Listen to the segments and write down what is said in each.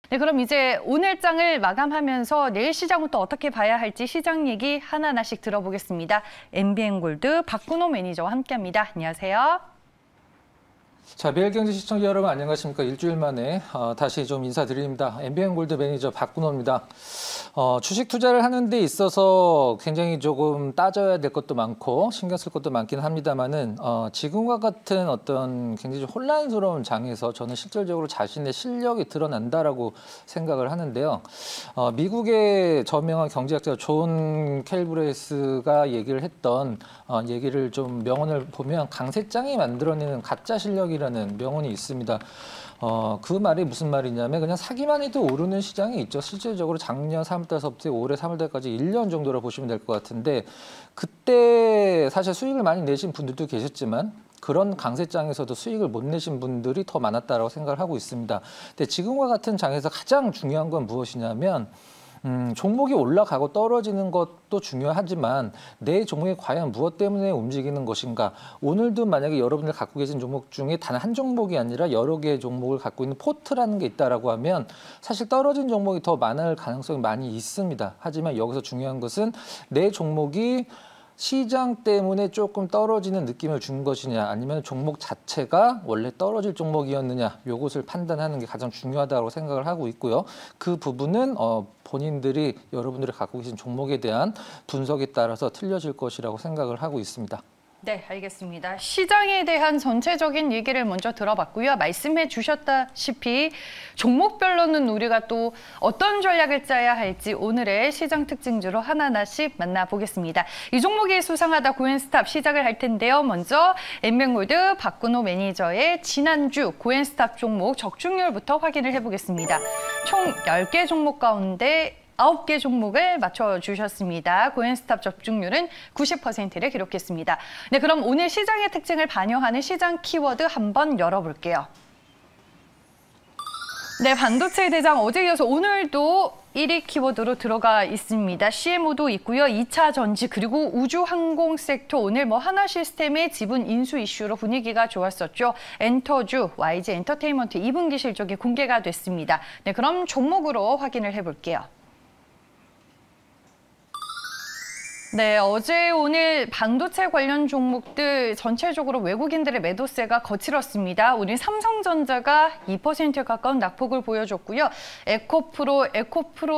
네, 그럼 이제 오늘 장을 마감하면서 내일 시장은 또 어떻게 봐야 할지 시장 얘기 하나하나씩 들어보겠습니다. MBN골드 박근호 매니저와 함께합니다. 안녕하세요. 자, 매일경제 시청자 여러분 안녕하십니까? 일주일 만에 다시 좀 인사드립니다. MBN골드 매니저 박근호입니다. 주식 투자를 하는 데 있어서 굉장히 조금 따져야 될 것도 많고 신경 쓸 것도 많긴 합니다만은 지금과 같은 어떤 굉장히 혼란스러운 장에서 저는 실질적으로 자신의 실력이 드러난다라고 생각을 하는데요. 미국의 저명한 경제학자 존 캘브레스가 얘기를 했던 얘기를 좀 명언을 보면 강세장이 만들어내는 가짜 실력이라는 명언이 있습니다. 그 말이 무슨 말이냐면 그냥 사기만 해도 오르는 시장이 있죠. 실질적으로 작년 3월달서부터 올해 3월달까지 1년 정도로 보시면 될 것 같은데 그때 사실 수익을 많이 내신 분들도 계셨지만 그런 강세장에서도 수익을 못 내신 분들이 더 많았다고 생각을 하고 있습니다. 근데 지금과 같은 장에서 가장 중요한 건 무엇이냐면 종목이 올라가고 떨어지는 것도 중요하지만 내 종목이 과연 무엇 때문에 움직이는 것인가. 오늘도 만약에 여러분들 갖고 계신 종목 중에 단 한 종목이 아니라 여러 개의 종목을 갖고 있는 포트라는 게 있다라고 하면 사실 떨어진 종목이 더 많을 가능성이 많이 있습니다. 하지만 여기서 중요한 것은 내 종목이 시장 때문에 조금 떨어지는 느낌을 준 것이냐 아니면 종목 자체가 원래 떨어질 종목이었느냐 요것을 판단하는 게 가장 중요하다고 생각을 하고 있고요. 그 부분은 본인들이 여러분들이 갖고 계신 종목에 대한 분석에 따라서 틀려질 것이라고 생각을 하고 있습니다. 네, 알겠습니다. 시장에 대한 전체적인 얘기를 먼저 들어봤고요. 말씀해 주셨다시피 종목별로는 우리가 또 어떤 전략을 짜야 할지 오늘의 시장 특징주로 하나하나씩 만나보겠습니다. 이 종목이 수상하다 고엔스탑 시작을 할 텐데요. 먼저 MBN골드 박근호 매니저의 지난주 고엔스탑 종목 적중률부터 확인을 해보겠습니다. 총 10개 종목 가운데 9개 종목을 맞춰주셨습니다. 고엔스탑 적중률은 90%를 기록했습니다. 네, 그럼 오늘 시장의 특징을 반영하는 시장 키워드 한번 열어볼게요. 네, 반도체 대장 어제 이어서 오늘도 1위 키워드로 들어가 있습니다. CMO도 있고요. 2차 전지 그리고 우주 항공 섹터 오늘 하나 시스템의 지분 인수 이슈로 분위기가 좋았었죠. 엔터주, YG 엔터테인먼트 2분기 실적이 공개가 됐습니다. 네, 그럼 종목으로 확인을 해볼게요. 네, 어제 오늘 반도체 관련 종목들 전체적으로 외국인들의 매도세가 거칠었습니다. 오늘 삼성전자가 2% 가까운 낙폭을 보여줬고요. 에코프로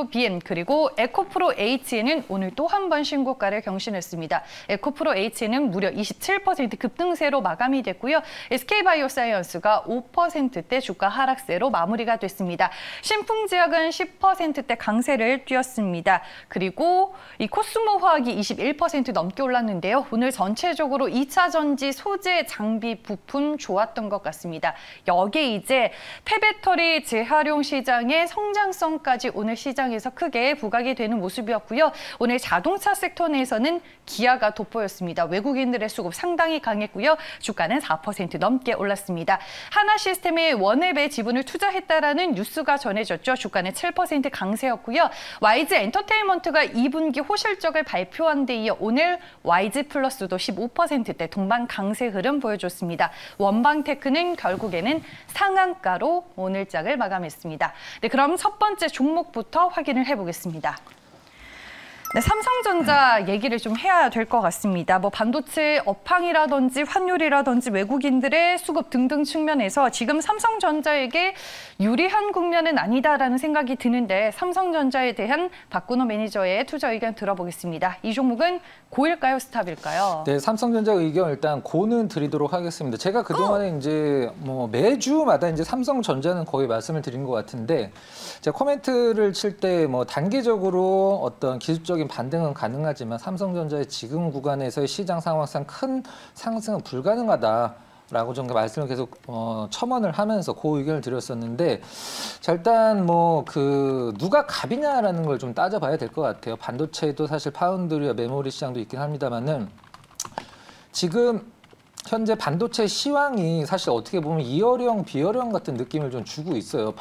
BM 그리고 에코프로 H는 오늘 또 한 번 신고가를 경신했습니다. 에코프로 H는 무려 27% 급등세로 마감이 됐고요. SK바이오사이언스가 5%대 주가 하락세로 마무리가 됐습니다. 신풍제약은 10%대 강세를 띄었습니다. 그리고 이 코스모화학이 21% 넘게 올랐는데요. 오늘 전체적으로 2차 전지 소재 장비 부품 좋았던 것 같습니다. 여기에 이제 폐배터리 재활용 시장의 성장성까지 오늘 시장에서 크게 부각이 되는 모습이었고요. 오늘 자동차 섹터 내에서는 기아가 돋보였습니다. 외국인들의 수급 상당히 강했고요. 주가는 4% 넘게 올랐습니다. 하나 시스템에 원앱에 지분을 투자했다라는 뉴스가 전해졌죠. 주가는 7% 강세였고요. YG 엔터테인먼트가 2분기 호실적을 발표한 데 이어 오늘 YG 플러스도 15%대 동반 강세 흐름 보여줬습니다. 원방테크는 결국에는 상한가로 오늘 장을 마감했습니다. 네, 그럼 첫 번째 종목부터 확인을 해보겠습니다. 네, 삼성전자 얘기를 좀 해야 될 것 같습니다. 반도체 업황이라든지 환율이라든지 외국인들의 수급 등등 측면에서 지금 삼성전자에게 유리한 국면은 아니다라는 생각이 드는데 삼성전자에 대한 박근호 매니저의 투자 의견 들어보겠습니다. 이 종목은 고일까요, 스탑일까요? 네, 삼성전자 의견 일단 고는 드리도록 하겠습니다. 제가 그동안에 이제 매주마다 이제 삼성전자는 거의 말씀을 드린 것 같은데 제가 코멘트를 칠 때 단기적으로 어떤 기술적 반등은 가능하지만 삼성전자의 지금 구간에서의 시장 상황상 큰 상승은 불가능하다라고 좀 말씀을 계속 첨언을 하면서 그 의견을 드렸었는데 자, 일단 누가 갑이냐라는 걸 좀 따져봐야 될 것 같아요. 반도체도 사실 파운드리와 메모리 시장도 있긴 합니다만은 지금 현재 반도체 시황이 사실 어떻게 보면 이어령, 비어령 같은 느낌을 좀 주고 있어요.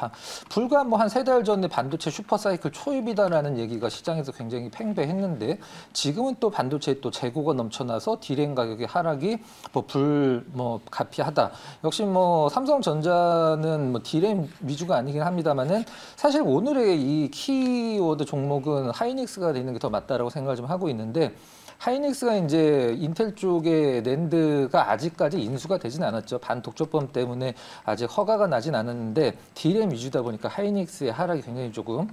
불과 뭐 한 3달 전에 반도체 슈퍼사이클 초입이다라는 얘기가 시장에서 굉장히 팽배했는데 지금은 또 반도체에 또 재고가 넘쳐나서 디램 가격의 하락이 불가피하다. 역시 뭐 삼성전자는 뭐 디램 위주가 아니긴 합니다만은 사실 오늘의 이 키워드 종목은 하이닉스가 되는 게 더 맞다라고 생각을 좀 하고 있는데 하이닉스가 이제 인텔 쪽의 낸드가 아직까지 인수가 되진 않았죠. 반독점법 때문에 아직 허가가 나진 않았는데 디램 위주다 보니까 하이닉스의 하락이 굉장히 조금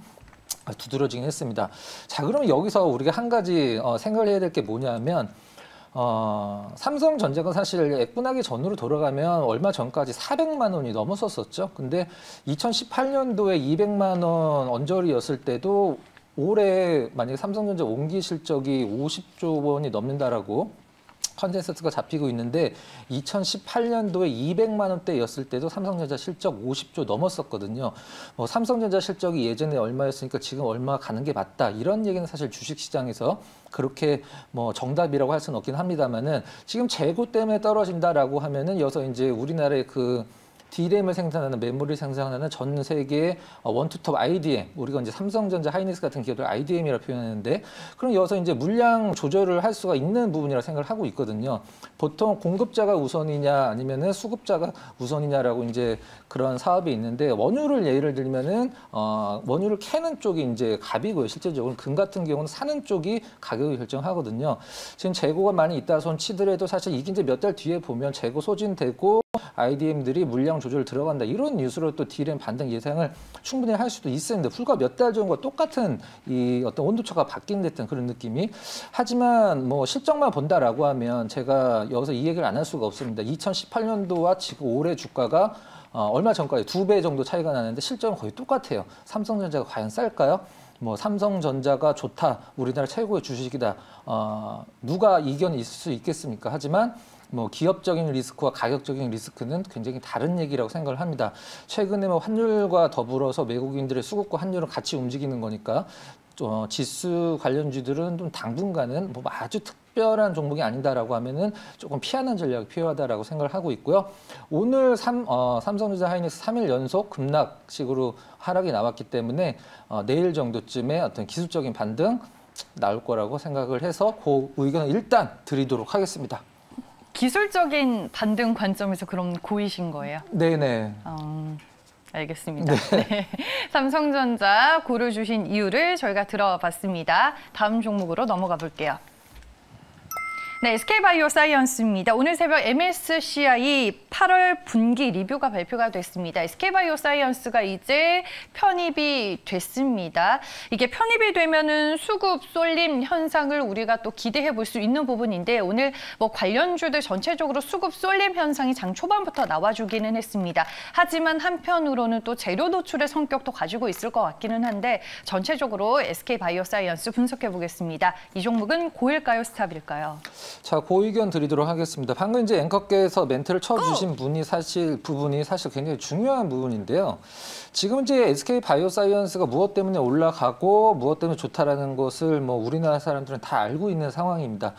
두드러지긴 했습니다. 자, 그러면 여기서 우리가 한 가지 생각을 해야 될 게 뭐냐면 삼성전자가 사실 액분하기 전으로 돌아가면 얼마 전까지 400만 원이 넘었었죠. 근데 2018년도에 200만 원 언저리였을 때도 올해 만약에 삼성전자 온기 실적이 50조 원이 넘는다라고 컨센서스가 잡히고 있는데 2018년도에 200만 원대였을 때도 삼성전자 실적 50조 넘었었거든요. 삼성전자 실적이 예전에 얼마였으니까 지금 얼마 가는 게 맞다. 이런 얘기는 사실 주식시장에서 그렇게 뭐 정답이라고 할 수는 없긴 합니다만은 지금 재고 때문에 떨어진다라고 하면은 여기서 이제 우리나라의 그 디램을 생산하는 메모리 생산하는 전 세계의 원투톱 IDM, 우리가 이제 삼성전자, 하이닉스 같은 기업들 IDM이라고 표현하는데 그럼 여기서 이제 물량 조절을 할 수가 있는 부분이라고 생각을 하고 있거든요. 보통 공급자가 우선이냐 아니면은 수급자가 우선이냐라고 이제 그런 사업이 있는데 원유를 예를 들면은 원유를 캐는 쪽이 이제 갑이고요. 실제적으로 금 같은 경우는 사는 쪽이 가격을 결정하거든요. 지금 재고가 많이 있다 손 치더라도 사실 이게 이제 몇 달 뒤에 보면 재고 소진되고 IDM들이 물량 조절 들어간다 이런 뉴스로 또 디램 반등 예상을 충분히 할 수도 있었는데 불과 몇 달 전과 똑같은 이 어떤 온도차가 바뀐 듯한 그런 느낌이 하지만 뭐 실적만 본다라고 하면 제가 여기서 이 얘기를 안 할 수가 없습니다. 2018년도와 지금 올해 주가가 얼마 전까지 2배 정도 차이가 나는데 실적은 거의 똑같아요. 삼성전자가 과연 쌀까요? 뭐 삼성전자가 좋다, 우리나라 최고의 주식이다. 누가 이견이 있을 수 있겠습니까? 하지만 뭐 기업적인 리스크와 가격적인 리스크는 굉장히 다른 얘기라고 생각을 합니다. 최근에 뭐 환율과 더불어서 외국인들의 수급과 환율은 같이 움직이는 거니까 지수 관련주들은 좀 당분간은 뭐 아주 특별한 종목이 아니다라고 하면은 조금 피하는 전략이 필요하다라고 생각을 하고 있고요. 오늘 삼성전자 하이닉스 3일 연속 급락식으로 하락이 나왔기 때문에 내일 정도쯤에 어떤 기술적인 반등 나올 거라고 생각을 해서 그 의견을 일단 드리도록 하겠습니다. 기술적인 반등 관점에서 그럼 고이신 거예요? 네네. 알겠습니다. 네. 삼성전자 고려주신 이유를 저희가 들어봤습니다. 다음 종목으로 넘어가 볼게요. 네, SK바이오사이언스입니다. 오늘 새벽 MSCI 8월 분기 리뷰가 발표가 됐습니다. SK바이오사이언스가 이제 편입이 됐습니다. 이게 편입이 되면은 수급 쏠림 현상을 우리가 또 기대해 볼 수 있는 부분인데 오늘 뭐 관련주들 전체적으로 수급 쏠림 현상이 장 초반부터 나와주기는 했습니다. 하지만 한편으로는 또 재료 노출의 성격도 가지고 있을 것 같기는 한데 전체적으로 SK바이오사이언스 분석해 보겠습니다. 이 종목은 고일까요, 스탑일까요? 자, 그 의견 드리도록 하겠습니다. 방금 이제 앵커께서 멘트를 쳐주신 부분이 사실 굉장히 중요한 부분인데요. 지금 이제 SK 바이오사이언스가 무엇 때문에 올라가고 무엇 때문에 좋다라는 것을 뭐 우리나라 사람들은 다 알고 있는 상황입니다.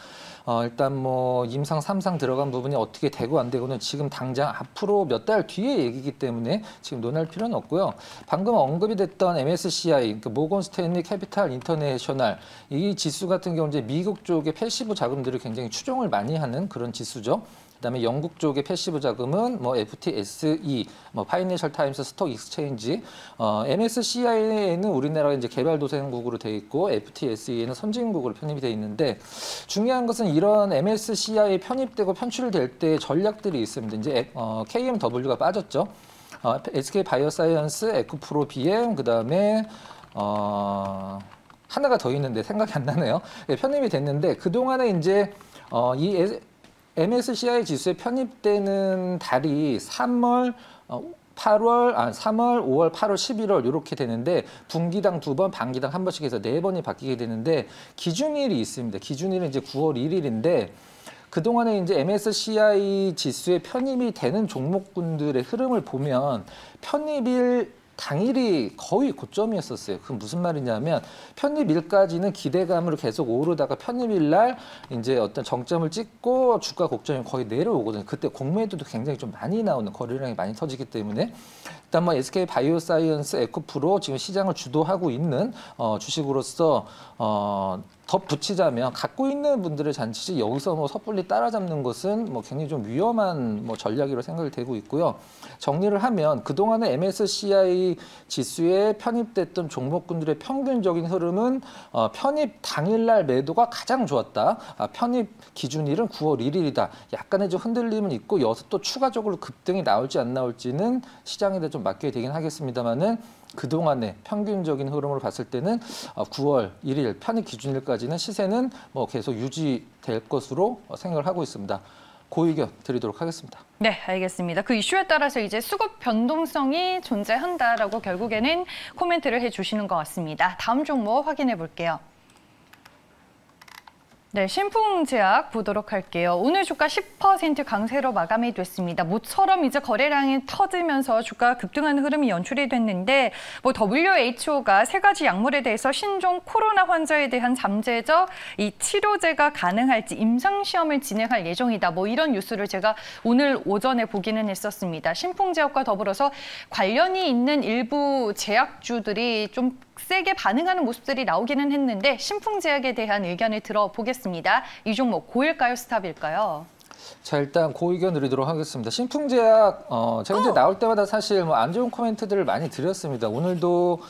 일단 뭐 임상 3상 들어간 부분이 어떻게 되고 안 되고는 지금 당장 앞으로 몇 달 뒤의 얘기이기 때문에 지금 논할 필요는 없고요. 방금 언급이 됐던 MSCI, 그러니까 모건 스탠리 캐피탈 인터내셔널 이 지수 같은 경우 이제 미국 쪽의 패시브 자금들을 굉장히 추종을 많이 하는 그런 지수죠. 그다음에 영국 쪽의 패시브 자금은 뭐 FTSE, 뭐 파이낸셜 타임스 스톡 익스체인지, MSCI에는 우리나라가 이제 개발도상국으로 돼 있고 FTSE에는 선진국으로 편입이 돼 있는데 중요한 것은 이런 MSCI에 편입되고 편출될 때 전략들이 있습니다. 이제 KMW가 빠졌죠. SK 바이오사이언스, 에코프로 BM, 그다음에 하나가 더 있는데 생각이 안 나네요. 편입이 됐는데 그 동안에 이제 이 MSCI 지수에 편입되는 달이 3월, 5월, 8월, 11월 이렇게 되는데 분기당 2번, 반기당 1번씩 해서 4번이 바뀌게 되는데 기준일이 있습니다. 기준일은 이제 9월 1일인데 그동안에 이제 MSCI 지수에 편입이 되는 종목군들의 흐름을 보면 편입일 당일이 거의 고점이었었어요. 그건 무슨 말이냐면 편입일까지는 기대감으로 계속 오르다가 편입일 날 이제 어떤 정점을 찍고 주가 곡점이 거의 내려오거든요. 그때 공매도도 굉장히 좀 많이 나오는 거래량이 많이 터지기 때문에 일단 뭐 SK 바이오사이언스, 에코프로 지금 시장을 주도하고 있는 주식으로서 덧붙이자면 갖고 있는 분들의 잔치지 여기서 뭐 섣불리 따라잡는 것은 뭐 굉장히 좀 위험한 뭐 전략이라고 생각이 되고 있고요. 정리를 하면 그동안의 MSCI 지수에 편입됐던 종목군들의 평균적인 흐름은 편입 당일날 매도가 가장 좋았다. 편입 기준일은 9월 1일이다. 약간의 좀 흔들림은 있고 여기서 또 추가적으로 급등이 나올지 안 나올지는 시장에 대해 좀 맡겨야 되긴 하겠습니다만은 그동안의 평균적인 흐름으로 봤을 때는 9월 1일 편입 기준일까지는 시세는 뭐 계속 유지될 것으로 생각을 하고 있습니다. 그 의견 드리도록 하겠습니다. 네, 알겠습니다. 그 이슈에 따라서 이제 수급 변동성이 존재한다라고 결국에는 코멘트를 해주시는 것 같습니다. 다음 종목 확인해 볼게요. 네, 신풍제약 보도록 할게요. 오늘 주가 10% 강세로 마감이 됐습니다. 모처럼 이제 거래량이 터지면서 주가 급등하는 흐름이 연출이 됐는데 뭐 WHO가 세 가지 약물에 대해서 신종 코로나 환자에 대한 잠재적 이 치료제가 가능할지 임상시험을 진행할 예정이다. 뭐 이런 뉴스를 제가 오늘 오전에 보기는 했었습니다. 신풍제약과 더불어서 관련이 있는 일부 제약주들이 좀 세게 반응하는 모습들이 나오기는 했는데 신풍제약에 대한 의견을 들어보겠습니다. 이 종목 고일까요, 스탑일까요? 자, 일단 그 의견 드리도록 하겠습니다. 신풍제약 제가 이제 나올 때마다 사실 뭐 안 좋은 코멘트들을 많이 드렸습니다. 오늘도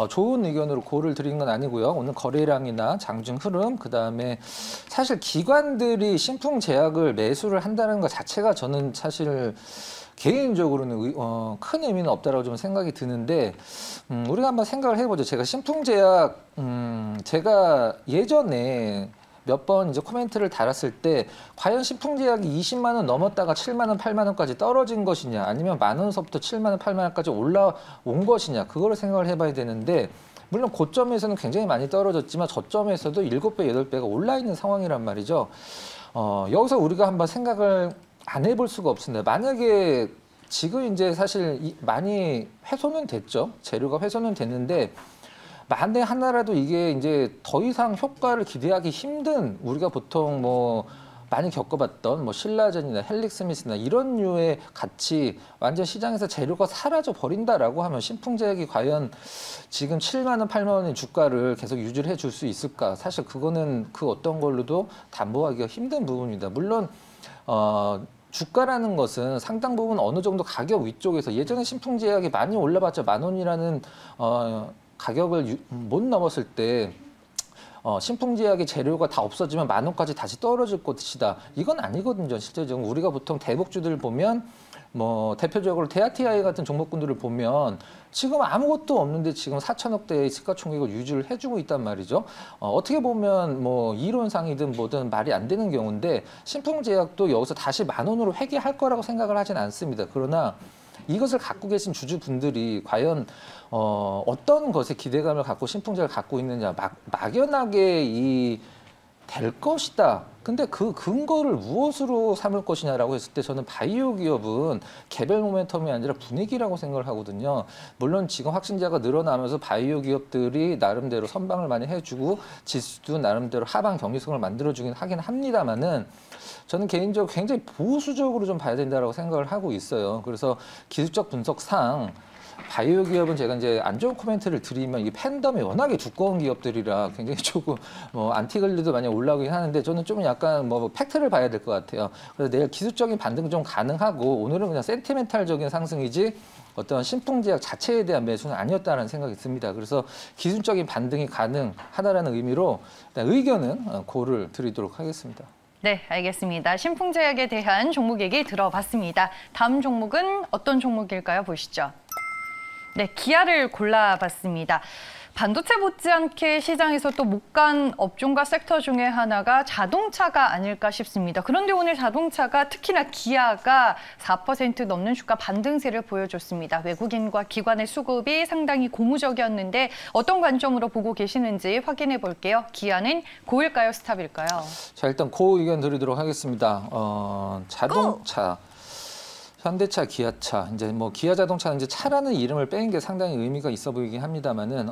좋은 의견으로 고를 드린 건 아니고요. 오늘 거래량이나 장중 흐름, 그다음에 사실 기관들이 신풍제약을 매수를 한다는 것 자체가 저는 사실 개인적으로는 큰 의미는 없다라고 좀 생각이 드는데 우리가 한번 생각을 해보죠. 제가 신풍제약 제가 예전에 몇 번 이제 코멘트를 달았을 때 과연 신풍제약이 20만 원 넘었다가 7만 원, 8만 원까지 떨어진 것이냐 아니면 만 원서부터 7만 원, 8만 원까지 올라온 것이냐 그거를 생각을 해봐야 되는데 물론 고점에서는 굉장히 많이 떨어졌지만 저점에서도 7배, 8배가 올라 있는 상황이란 말이죠. 여기서 우리가 한번 생각을 안 해볼 수가 없습니다. 만약에 지금 이제 사실 많이 훼손은 됐죠. 재료가 훼손은 됐는데 만에 하나라도 이게 이제 더 이상 효과를 기대하기 힘든 우리가 보통 뭐 많이 겪어봤던 뭐 신라젠이나 헬릭스미스나 이런 류의 같이 완전 시장에서 재료가 사라져 버린다라고 하면 신풍제약이 과연 지금 7만 원, 8만 원의 주가를 계속 유지를 해줄 수 있을까? 사실 그거는 그 어떤 걸로도 담보하기가 힘든 부분입니다. 물론 주가라는 것은 상당 부분 어느 정도 가격 위쪽에서 예전에 신풍제약이 많이 올라봤자 만 원이라는 가격을 못 넘었을 때 신풍제약의 재료가 다 없어지면 만 원까지 다시 떨어질 것이다. 이건 아니거든요. 실제적으로 우리가 보통 대복주들 보면 뭐 대표적으로 데아티아이 같은 종목군들을 보면 지금 아무것도 없는데 지금 4천억대의 시가총액을 유지를 해주고 있단 말이죠. 어떻게 보면 뭐 이론상이든 뭐든 말이 안 되는 경우인데 신풍제약도 여기서 다시 만 원으로 회귀할 거라고 생각을 하진 않습니다. 그러나 이것을 갖고 계신 주주분들이 과연 어떤 것에 기대감을 갖고 신풍제를 갖고 있느냐 막연하게 될 것이다. 근데 그 근거를 무엇으로 삼을 것이냐라고 했을 때 저는 바이오 기업은 개별 모멘텀이 아니라 분위기라고 생각을 하거든요. 물론 지금 확진자가 늘어나면서 바이오 기업들이 나름대로 선방을 많이 해주고 지수도 나름대로 하방 경직성을 만들어주긴 하긴 합니다만은 저는 개인적으로 굉장히 보수적으로 좀 봐야 된다고 생각을 하고 있어요. 그래서 기술적 분석상 바이오 기업은 제가 이제 안 좋은 코멘트를 드리면 이게 팬덤이 워낙에 두꺼운 기업들이라 굉장히 조금 안티글리도 많이 올라오긴 하는데 저는 좀 약간 뭐 팩트를 봐야 될 것 같아요. 그래서 내일 기술적인 반등 좀 가능하고 오늘은 그냥 센티멘탈적인 상승이지 어떤 신풍제약 자체에 대한 매수는 아니었다는 생각이 듭니다. 그래서 기술적인 반등이 가능하다라는 의미로 의견은 고를 드리도록 하겠습니다. 네, 알겠습니다. 신풍제약에 대한 종목 얘기 들어봤습니다. 다음 종목은 어떤 종목일까요? 보시죠. 네, 기아를 골라봤습니다. 반도체 못지않게 시장에서 또 못 간 업종과 섹터 중에 하나가 자동차가 아닐까 싶습니다. 그런데 오늘 자동차가 특히나 기아가 4% 넘는 주가 반등세를 보여줬습니다. 외국인과 기관의 수급이 상당히 고무적이었는데 어떤 관점으로 보고 계시는지 확인해 볼게요. 기아는 고일까요, 스탑일까요? 자, 일단 고 의견 드리도록 하겠습니다. 자동차. 현대차, 기아차, 이제 뭐 기아자동차는 이제 차라는 이름을 뺀 게 상당히 의미가 있어 보이긴 합니다만은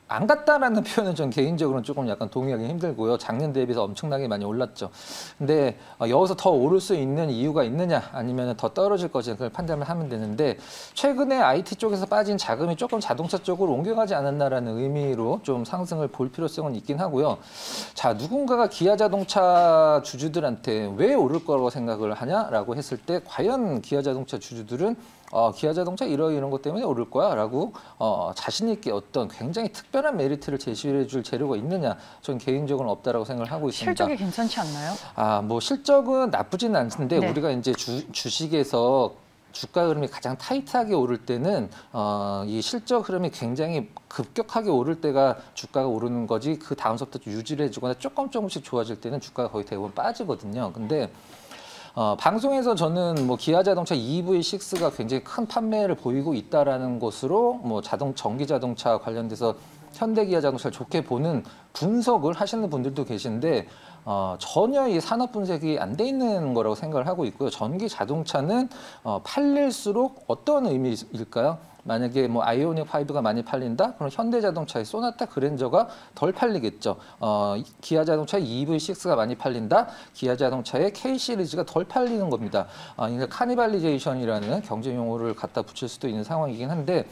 안 갔다라는 표현은 전 개인적으로는 조금 약간 동의하기 힘들고요. 작년 대비해서 엄청나게 많이 올랐죠. 근데 여기서 더 오를 수 있는 이유가 있느냐, 아니면 더 떨어질 것이냐 그걸 판단을 하면 되는데 최근에 IT 쪽에서 빠진 자금이 조금 자동차 쪽으로 옮겨가지 않았나라는 의미로 좀 상승을 볼 필요성은 있긴 하고요. 자, 누군가가 기아자동차 주주들한테 왜 오를 거라고 생각을 하냐라고 했을 때 과연 기아자동차 주주들은 기아자동차 이런 것 때문에 오를 거야 라고 자신 있게 어떤 굉장히 특별한 메리트를 제시해 줄 재료가 있느냐, 전 개인적으로는 없다라고 생각을 하고 있습니다. 실적이 괜찮지 않나요? 뭐 실적은 나쁘진 않은데 네. 우리가 이제 주식에서 주가 흐름이 가장 타이트하게 오를 때는 이 실적 흐름이 굉장히 급격하게 오를 때가 주가가 오르는 거지, 그 다음서부터 유지를 해주거나 조금씩 좋아질 때는 주가가 거의 대부분 빠지거든요. 근데 방송에서 저는 뭐 기아자동차 EV6가 굉장히 큰 판매를 보이고 있다라는 것으로 뭐 전기자동차 관련돼서 현대기아자동차를 좋게 보는 분석을 하시는 분들도 계신데 전혀 이 산업 분석이 안 돼 있는 거라고 생각을 하고 있고요. 전기 자동차는 팔릴수록 어떤 의미일까요? 만약에 뭐 아이오닉 5가 많이 팔린다? 그럼 현대자동차의 소나타 그랜저가 덜 팔리겠죠. 기아자동차의 EV6가 많이 팔린다? 기아자동차의 K 시리즈가 덜 팔리는 겁니다. 이게 카니발리제이션이라는 경제 용어를 갖다 붙일 수도 있는 상황이긴 한데,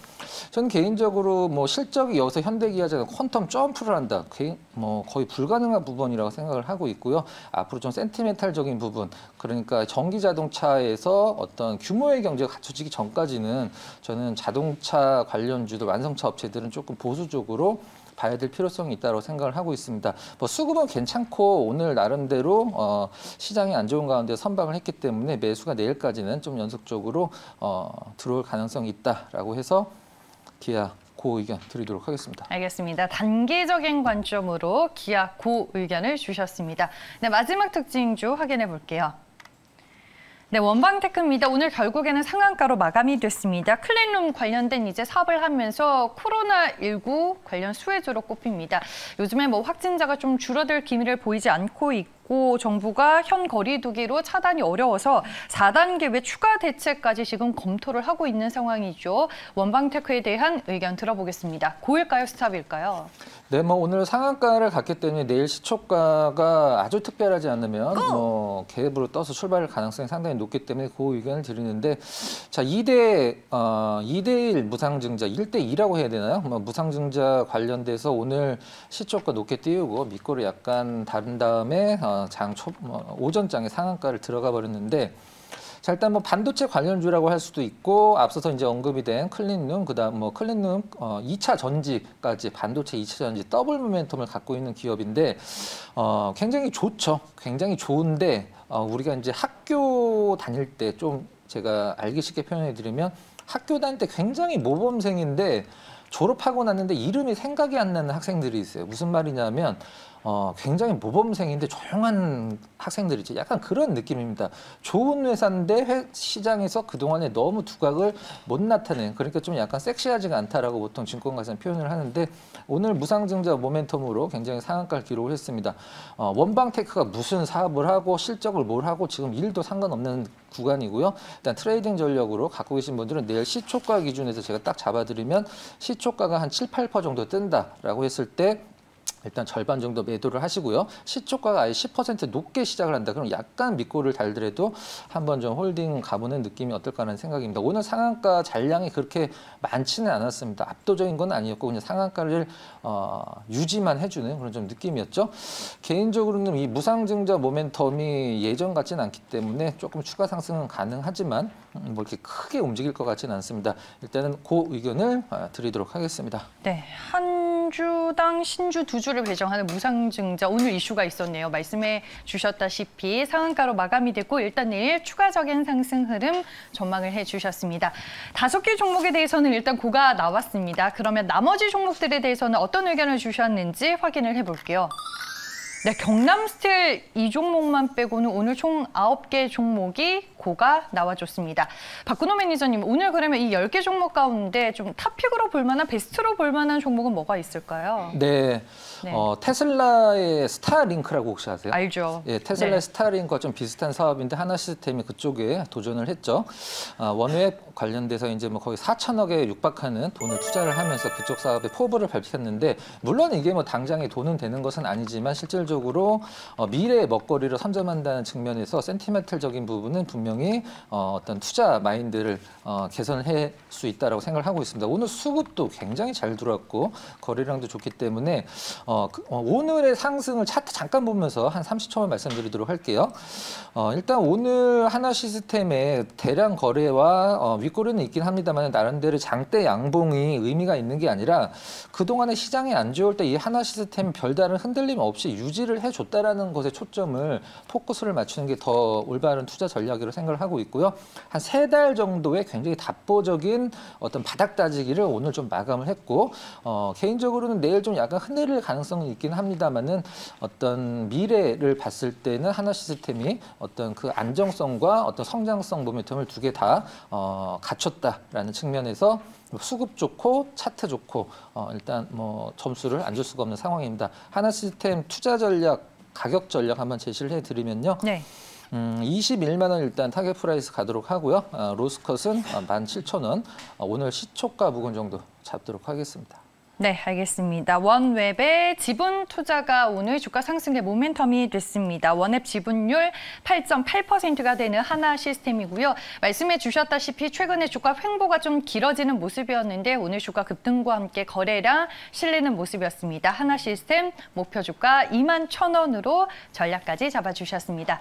저는 개인적으로 뭐 실적이 여기서 현대기아자동차 퀀텀 점프를 한다, 뭐 거의 불가능한 부분이라고 생각을 하고 있고요. 앞으로 좀 센티멘탈적인 부분, 그러니까 전기자동차에서 어떤 규모의 경제가 갖춰지기 전까지는 저는 자동차 관련주들, 완성차 업체들은 조금 보수적으로 봐야 될 필요성이 있다고 생각을 하고 있습니다. 뭐 수급은 괜찮고 오늘 나름대로 시장이 안 좋은 가운데 선방을 했기 때문에 매수가 내일까지는 좀 연속적으로 들어올 가능성이 있다라고 해서 기아 고 의견 드리도록 하겠습니다. 알겠습니다. 단기적인 관점으로 기아 고 의견을 주셨습니다. 네, 마지막 특징주 확인해 볼게요. 네, 원방테크입니다. 오늘 결국에는 상한가로 마감이 됐습니다. 클린룸 관련된 이제 사업을 하면서 코로나19 관련 수혜주로 꼽힙니다. 요즘에 뭐 확진자가 좀 줄어들 기미를 보이지 않고 있고 정부가 현 거리두기로 차단이 어려워서 4단계 외 추가 대책까지 지금 검토를 하고 있는 상황이죠. 원방테크에 대한 의견 들어보겠습니다. 고일까요, 스탑일까요? 네, 뭐 오늘 상한가를 갔기 때문에 내일 시초가가 아주 특별하지 않으면 뭐 갭으로 떠서 출발할 가능성이 상당히 높기 때문에 그 의견을 드리는데, 자, 2대1 무상증자, 1대2라고 해야 되나요? 뭐 무상증자 관련돼서 오늘 시초가 높게 띄우고 밑거를 약간 다른 다음에 오전장에 상한가를 들어가 버렸는데, 자, 일단 뭐 반도체 관련주라고 할 수도 있고, 앞서서 이제 언급이 된 클린룸, 그다음 뭐 클린룸 2차 전지까지, 반도체 2차 전지 더블 모멘텀을 갖고 있는 기업인데 굉장히 좋죠. 굉장히 좋은데 우리가 이제 학교 다닐 때, 좀 제가 알기 쉽게 표현해 드리면 학교 다닐 때 굉장히 모범생인데 졸업하고 났는데 이름이 생각이 안 나는 학생들이 있어요. 무슨 말이냐면 굉장히 모범생인데 조용한 학생들이죠. 약간 그런 느낌입니다. 좋은 회사인데 시장에서 그동안에 너무 두각을 못 나타낸, 그러니까 좀 약간 섹시하지가 않다라고 보통 증권가에서는 표현을 하는데, 오늘 무상증자 모멘텀으로 굉장히 상한가를 기록을 했습니다. 원방테크가 무슨 사업을 하고 실적을 뭘 하고 지금 일도 상관없는 구간이고요. 일단 트레이딩 전략으로 갖고 계신 분들은 내일 시초가 기준에서 제가 딱 잡아드리면 시초가가 한 7, 8% 정도 뜬다라고 했을 때 일단 절반 정도 매도를 하시고요. 시초가가 아예 10% 높게 시작을 한다. 그럼 약간 밑골을 달더라도 한번 좀 홀딩 가보는 느낌이 어떨까 하는 생각입니다. 오늘 상한가 잔량이 그렇게 많지는 않았습니다. 압도적인 건 아니었고 그냥 상한가를 유지만 해주는 그런 좀 느낌이었죠. 개인적으로는 이 무상증자 모멘텀이 예전 같지는 않기 때문에 조금 추가 상승은 가능하지만 뭐 이렇게 크게 움직일 것 같지는 않습니다. 일단은 그 의견을 드리도록 하겠습니다. 네, 한 주당 신주 2주를 배정하는 무상증자, 오늘 이슈가 있었네요. 말씀해 주셨다시피 상한가로 마감이 됐고 일단 내일 추가적인 상승 흐름 전망을 해주셨습니다. 5개 종목에 대해서는 일단 고가 나왔습니다. 그러면 나머지 종목들에 대해서는 어떤 의견을 주셨는지 확인을 해볼게요. 네, 경남스틸 이 종목만 빼고는 오늘 총 9개 종목이 에너지코가 나와줬습니다. 박근호 매니저님, 오늘 그러면 이 10개 종목 가운데 좀 탑픽으로 볼 만한, 베스트로 볼 만한 종목은 뭐가 있을까요? 네. 네. 테슬라의 스타링크라고 혹시 아세요? 알죠. 예, 테슬라의 네. 스타링크와 좀 비슷한 사업인데 하나시스템이 그쪽에 도전을 했죠. 원웹 관련돼서 이제 뭐 거의 4천억에 육박하는 돈을 투자를 하면서 그쪽 사업에 포부를 밝혔는데, 물론 이게 뭐 당장에 돈은 되는 것은 아니지만 실질적으로 미래의 먹거리를 선점한다는 측면에서 센티멘탈적인 부분은 분명히 어떤 투자 마인드를 개선할 수 있다라고 생각을 하고 있습니다. 오늘 수급도 굉장히 잘 들어왔고 거래량도 좋기 때문에 오늘의 상승을 차트 잠깐 보면서 한 30초만 말씀드리도록 할게요. 일단 오늘 하나시스템의 대량 거래와 윗꼬리는 있긴 합니다만 나름대로 장대 양봉이 의미가 있는 게 아니라 그동안에 시장이 안 좋을 때 이 하나시스템이 별다른 흔들림 없이 유지를 해줬다라는 것에 초점을 포커스를 맞추는 게 더 올바른 투자 전략이라고 생각을 하고 있고요. 한 3달 정도의 굉장히 답보적인 어떤 바닥 따지기를 오늘 좀 마감을 했고, 개인적으로는 내일 좀 약간 흔들릴 가능성은 있긴 합니다만은 어떤 미래를 봤을 때는 하나시스템이 어떤 그 안정성과 어떤 성장성 모멘텀을 두 개 다 갖췄다라는 측면에서 수급 좋고 차트 좋고 일단 뭐 점수를 안 줄 수가 없는 상황입니다. 하나시스템 투자 전략, 가격 전략 한번 제시를 해드리면요. 네. 21만 원 일단 타겟 프라이스 가도록 하고요. 로스컷은 17,000원. 오늘 시초가 부근 정도 잡도록 하겠습니다. 네, 알겠습니다. 원웹의 지분 투자가 오늘 주가 상승의 모멘텀이 됐습니다. 원웹 지분율 8.8%가 되는 하나시스템이고요. 말씀해 주셨다시피 최근에 주가 횡보가 좀 길어지는 모습이었는데 오늘 주가 급등과 함께 거래량 실리는 모습이었습니다. 하나시스템 목표 주가 21,000원으로 전략까지 잡아주셨습니다.